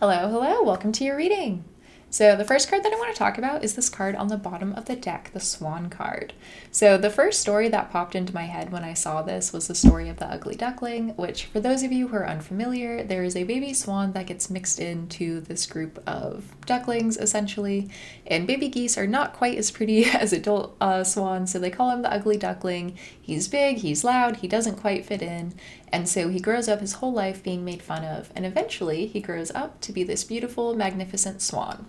Hello, hello, welcome to your reading. So, the first card that I want to talk about is this card on the bottom of the deck, the Swan card. So, the first story that popped into my head when I saw this was the story of the ugly duckling, which, for those of you who are unfamiliar, there is a baby swan that gets mixed into this group of ducklings, essentially. And baby geese are not quite as pretty as adult swans, so they call him the ugly duckling. He's big, he's loud, he doesn't quite fit in. And so he grows up his whole life being made fun of, and eventually he grows up to be this beautiful, magnificent swan.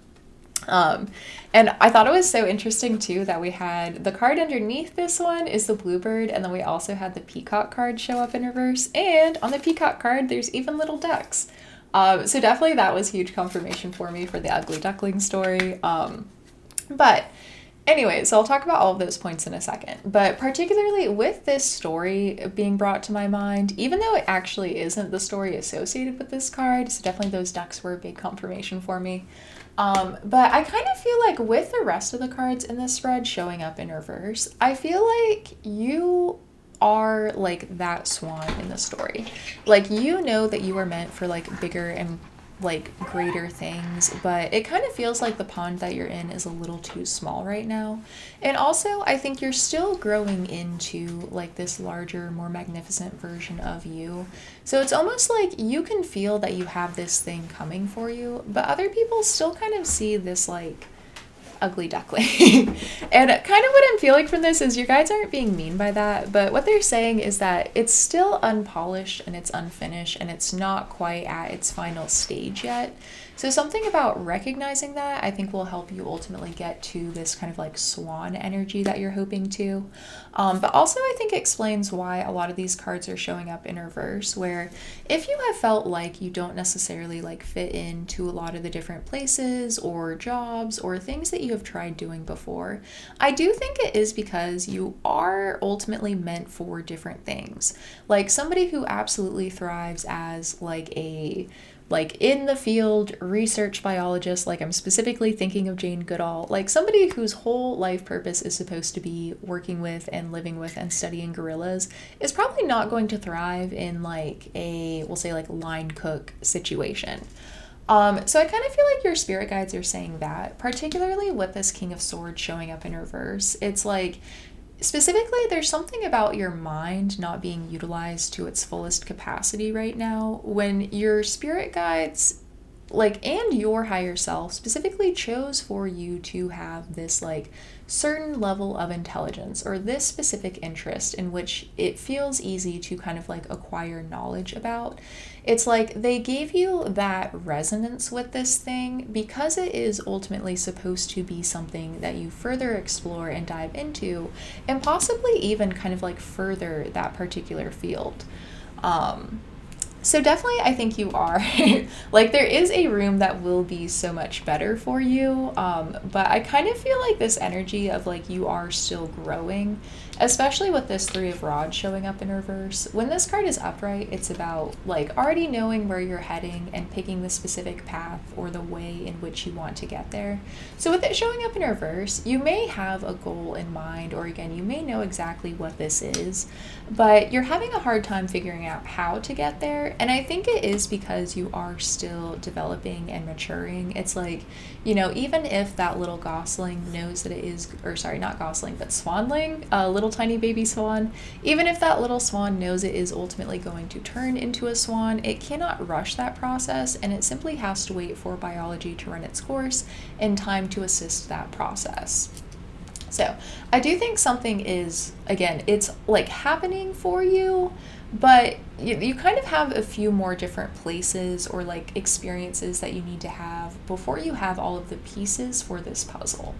And I thought it was so interesting too that we had the card underneath this one is the bluebird, and then we also had the peacock card show up in reverse, and on the peacock card there's even little ducks. So definitely that was huge confirmation for me for the ugly duckling story. But anyway, so I'll talk about all of those points in a second. But particularly with this story being brought to my mind, even though it actually isn't the story associated with this card, so definitely those ducks were a big confirmation for me. But I kind of feel like with the rest of the cards in this spread showing up in reverse, I feel like you are like that swan in the story. Like, you know that you are meant for like bigger and like greater things, but it kind of feels like the pond that you're in is a little too small right now. And also, I think you're still growing into like this larger, more magnificent version of you. So it's almost like you can feel that you have this thing coming for you, but other people still kind of see this like ugly duckling. And kind of what I'm feeling from this is your guides aren't being mean by that, but what they're saying is that it's still unpolished and it's unfinished and it's not quite at its final stage yet. So something about recognizing that I think will help you ultimately get to this kind of like swan energy that you're hoping to. But also I think it explains why a lot of these cards are showing up in reverse, where if you have felt like you don't necessarily like fit into a lot of the different places or jobs or things that you have tried doing before, I do think it is because you are ultimately meant for different things. Like somebody who absolutely thrives as like in the field research biologist, like I'm specifically thinking of Jane Goodall, like somebody whose whole life purpose is supposed to be working with and living with and studying gorillas is probably not going to thrive in like we'll say like line cook situation. So I kind of feel like your spirit guides are saying that, particularly with this King of Swords showing up in reverse. It's like, specifically, there's something about your mind not being utilized to its fullest capacity right now when your spirit guides, like, and your higher self specifically chose for you to have this, like, certain level of intelligence or this specific interest in which it feels easy to kind of like acquire knowledge about. It's like they gave you that resonance with this thing because it is ultimately supposed to be something that you further explore and dive into and possibly even kind of like further that particular field. So definitely I think you are. Like there is a room that will be so much better for you, but I kind of feel like this energy of like you are still growing, especially with this Three of Rods showing up in reverse. When this card is upright, it's about like already knowing where you're heading and picking the specific path or the way in which you want to get there. So with it showing up in reverse, you may have a goal in mind, or again, you may know exactly what this is, but you're having a hard time figuring out how to get there. And I think it is because you are still developing and maturing. It's like, you know, even if that little gosling knows that it is, or sorry, not gosling, but swanling, a little tiny baby swan, even if that little swan knows it is ultimately going to turn into a swan, it cannot rush that process, and it simply has to wait for biology to run its course and time to assist that process. So I do think something is, again, it's like happening for you, but you kind of have a few more different places or like experiences that you need to have before you have all of the pieces for this puzzle.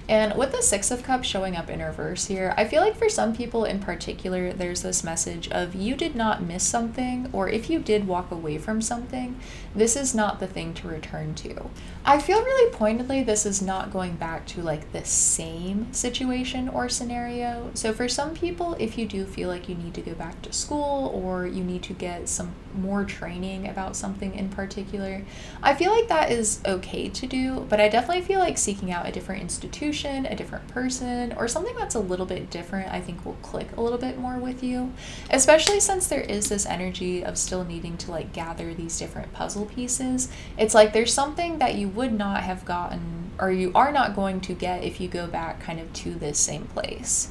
And with the Six of Cups showing up in reverse here, I feel like for some people in particular, there's this message of you did not miss something, or if you did walk away from something, this is not the thing to return to. I feel really pointedly this is not going back to like the same situation or scenario. So for some people, if you do feel like you need to go back to school or you need to get some more training about something in particular, I feel like that is okay to do, but I definitely feel like seeking out a different institution situation, a different person, or something that's a little bit different, I think will click a little bit more with you, especially since there is this energy of still needing to like gather these different puzzle pieces. It's like there's something that you would not have gotten, or you are not going to get if you go back kind of to this same place.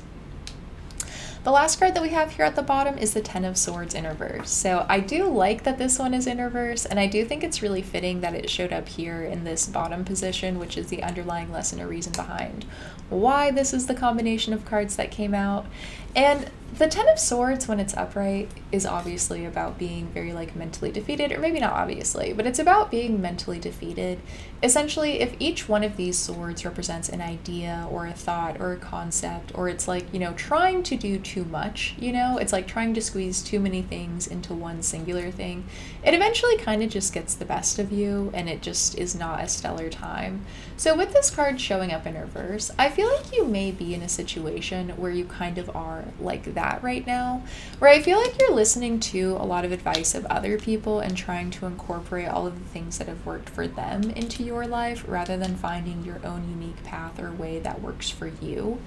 The last card that we have here at the bottom is the Ten of Swords in reverse. So I do like that this one is in reverse, and I do think it's really fitting that it showed up here in this bottom position, which is the underlying lesson or reason behind why this is the combination of cards that came out. And the Ten of Swords, when it's upright, is obviously about being very like mentally defeated, or maybe not obviously, but it's about being mentally defeated. Essentially, if each one of these swords represents an idea or a thought or a concept, or it's like, trying to do too much, it's like trying to squeeze too many things into one singular thing, it eventually kind of just gets the best of you, and it just is not a stellar time. So with this card showing up in reverse, I feel like you may be in a situation where you kind of are like that right now, where I feel like you're listening to a lot of advice of other people and trying to incorporate all of the things that have worked for them into your life rather than finding your own unique path or way that works for you.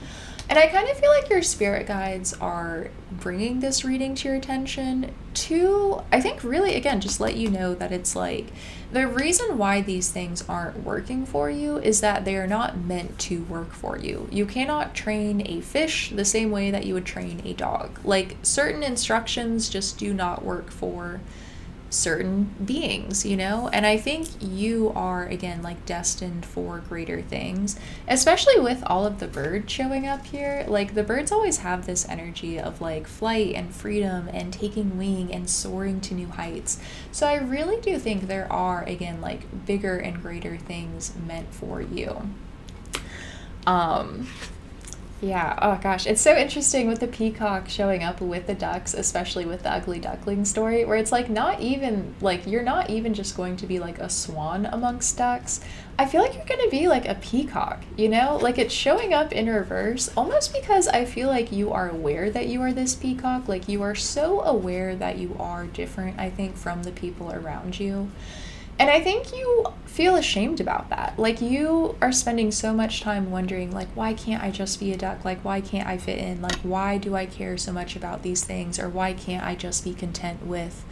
And I kind of feel like your spirit guides are bringing this reading to your attention to, I think, really, again, just let you know that it's like the reason why these things aren't working for you is that they are not meant to work for you. You cannot train a fish the same way that you would train a dog. Like, certain instructions just do not work for certain beings, and I think you are, again, like destined for greater things, especially with all of the birds showing up here. Like, the birds always have this energy of like flight and freedom and taking wing and soaring to new heights. So I really do think there are, again, like bigger and greater things meant for you. Yeah, oh gosh, it's so interesting with the peacock showing up with the ducks, especially with the ugly duckling story, where it's like not even, like, you're not even just going to be like a swan amongst ducks. I feel like you're going to be like a peacock, Like, it's showing up in reverse, almost because I feel like you are aware that you are this peacock. Like, you are so aware that you are different, I think, from the people around you. And I think you feel ashamed about that. Like, you are spending so much time wondering, like, why can't I just be a duck? Like, why can't I fit in? Like, why do I care so much about these things? Or why can't I just be content with,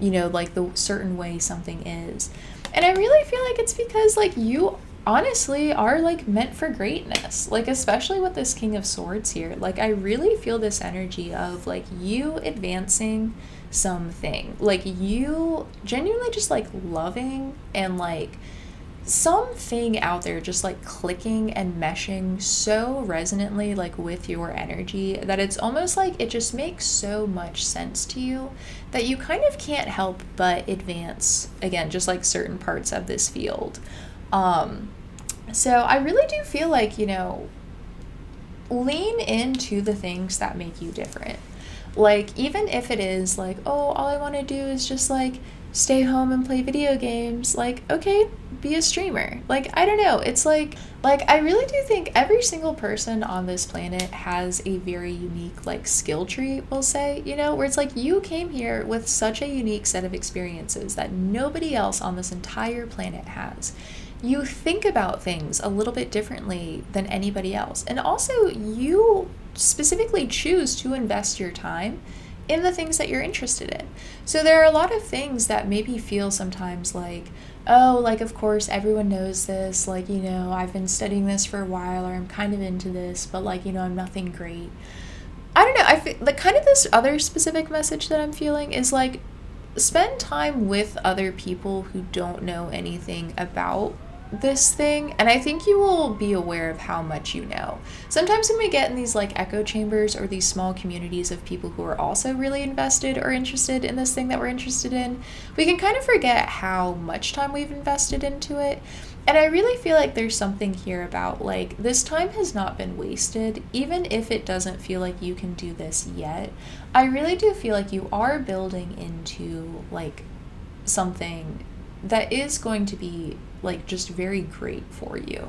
like the certain way something is? And I really feel like it's because, like, you honestly are like meant for greatness. Like, especially with this King of Swords here, like, I really feel this energy of like you advancing something, like you genuinely just like loving and like something out there just like clicking and meshing so resonantly like with your energy that it's almost like it just makes so much sense to you that you kind of can't help but advance, again, just like certain parts of this field. So I really do feel like, lean into the things that make you different. Like, even if it is like, oh, all I want to do is just like stay home and play video games, like, okay, be a streamer. Like, I don't know. It's like I really do think every single person on this planet has a very unique like skill tree, we'll say, where it's like you came here with such a unique set of experiences that nobody else on this entire planet has. You think about things a little bit differently than anybody else. And also, you specifically choose to invest your time in the things that you're interested in. So there are a lot of things that maybe feel sometimes like, oh, like, of course, everyone knows this. Like, I've been studying this for a while, or I'm kind of into this, but like, I'm nothing great. I don't know. I feel like kind of this other specific message that I'm feeling is like, spend time with other people who don't know anything about this thing, and I think you will be aware of how much you know. Sometimes when we get in these like echo chambers or these small communities of people who are also really invested or interested in this thing that we're interested in, we can kind of forget how much time we've invested into it. And I really feel like there's something here about like this time has not been wasted, even if it doesn't feel like you can do this yet. I really do feel like you are building into like something that is going to be like just very great for you.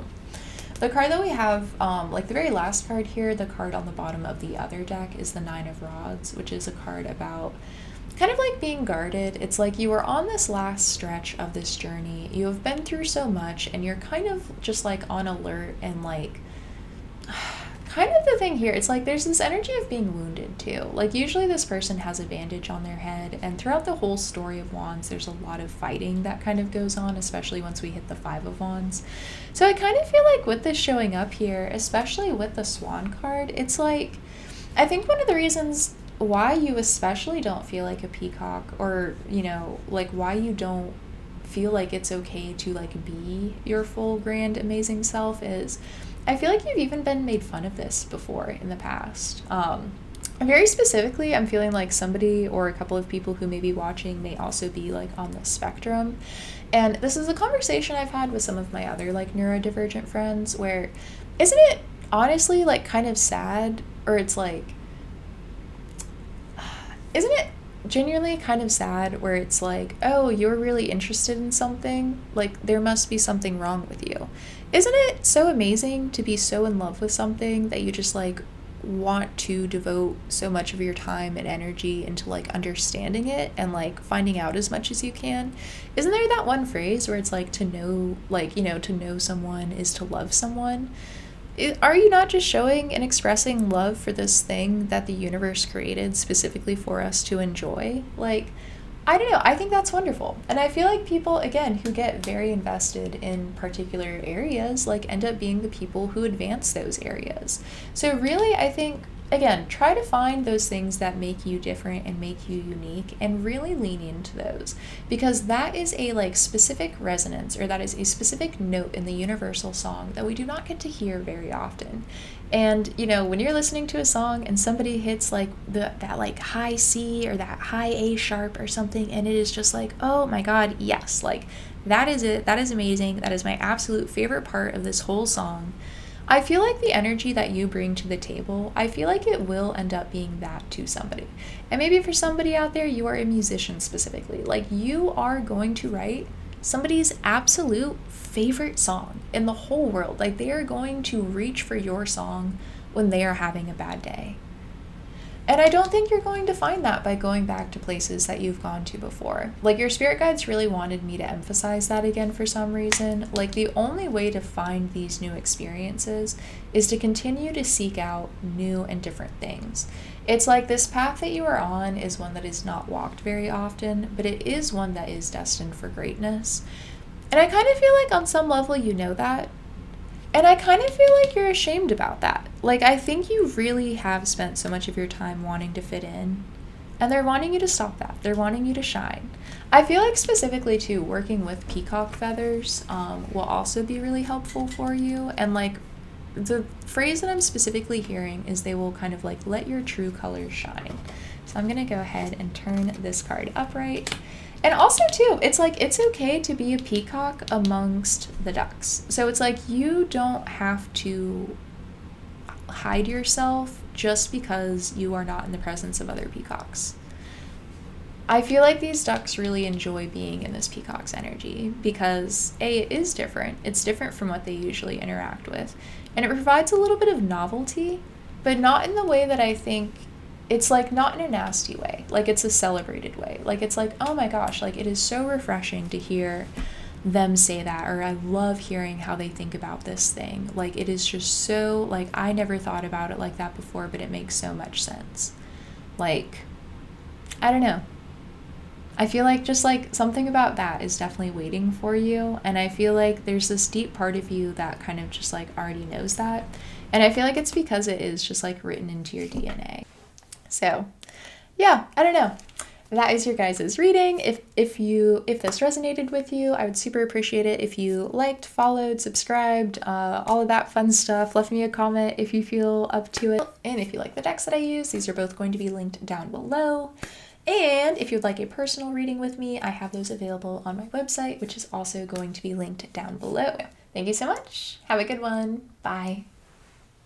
The card that we have, like the very last card here, the card on the bottom of the other deck, is the Nine of Rods, which is a card about kind of like being guarded. It's like you are on this last stretch of this journey. You have been through so much and you're kind of just like on alert and like kind of the thing here, it's like there's this energy of being wounded too. Like usually this person has a bandage on their head, and throughout the whole story of Wands, there's a lot of fighting that kind of goes on, especially once we hit the Five of Wands. So I kind of feel like with this showing up here, especially with the Swan card, it's like, I think one of the reasons why you especially don't feel like a peacock, or, you know, like why you don't feel like it's okay to like be your full, grand, amazing self is, I feel like you've even been made fun of this before in the past. Very specifically, I'm feeling like somebody or a couple of people who may be watching may also be like on the spectrum. And this is a conversation I've had with some of my other like neurodivergent friends where, isn't it honestly like kind of sad, or it's like, isn't it genuinely kind of sad where it's like, oh, you're really interested in something, like there must be something wrong with you. Isn't it so amazing to be so in love with something that you just like want to devote so much of your time and energy into like understanding it and like finding out as much as you can? Isn't there that one phrase where it's like to know, like, you know, to know someone is to love someone? Are you not just showing and expressing love for this thing that the universe created specifically for us to enjoy? Like, I don't know. I think that's wonderful. And I feel like people, again, who get very invested in particular areas, like end up being the people who advance those areas. So really, I think, again, try to find those things that make you different and make you unique and really lean into those, because that is a like specific resonance, or that is a specific note in the universal song that we do not get to hear very often. And, you know, when you're listening to a song and somebody hits like that like high C or that high A sharp or something, and it is just like, oh my God, yes, like that is it. That is amazing. That is my absolute favorite part of this whole song. I feel like the energy that you bring to the table, I feel like it will end up being that to somebody. And maybe for somebody out there, you are a musician specifically. Like you are going to write somebody's absolute favorite song in the whole world. Like they are going to reach for your song when they are having a bad day. And I don't think you're going to find that by going back to places that you've gone to before. Like your spirit guides really wanted me to emphasize that again for some reason. Like the only way to find these new experiences is to continue to seek out new and different things. It's like this path that you are on is one that is not walked very often, but it is one that is destined for greatness. And I kind of feel like on some level you know that. And I kind of feel like you're ashamed about that. Like, I think you really have spent so much of your time wanting to fit in, and they're wanting you to stop that. They're wanting you to shine. I feel like specifically, too, working with peacock feathers will also be really helpful for you. And, like, the phrase that I'm specifically hearing is they will kind of, like, let your true colors shine. So I'm going to go ahead and turn this card upright. And also, too, it's like it's okay to be a peacock amongst the ducks. So it's like you don't have to hide yourself just because you are not in the presence of other peacocks. I feel like these ducks really enjoy being in this peacock's energy because, A, it is different. It's different from what they usually interact with. And it provides a little bit of novelty, but not in the way that I think. It's like not in a nasty way, like it's a celebrated way. Like it's like, oh my gosh, like it is so refreshing to hear them say that, or I love hearing how they think about this thing. Like it is just so, like I never thought about it like that before, but it makes so much sense. Like, I don't know. I feel like just like something about that is definitely waiting for you. And I feel like there's this deep part of you that kind of just like already knows that. And I feel like it's because it is just like written into your DNA. So yeah, I don't know. That is your guys' reading. If this resonated with you, I would super appreciate it if you liked, followed, subscribed, all of that fun stuff. Left me a comment if you feel up to it. And if you like the decks that I use, these are both going to be linked down below. And if you'd like a personal reading with me, I have those available on my website, which is also going to be linked down below. Thank you so much. Have a good one. Bye.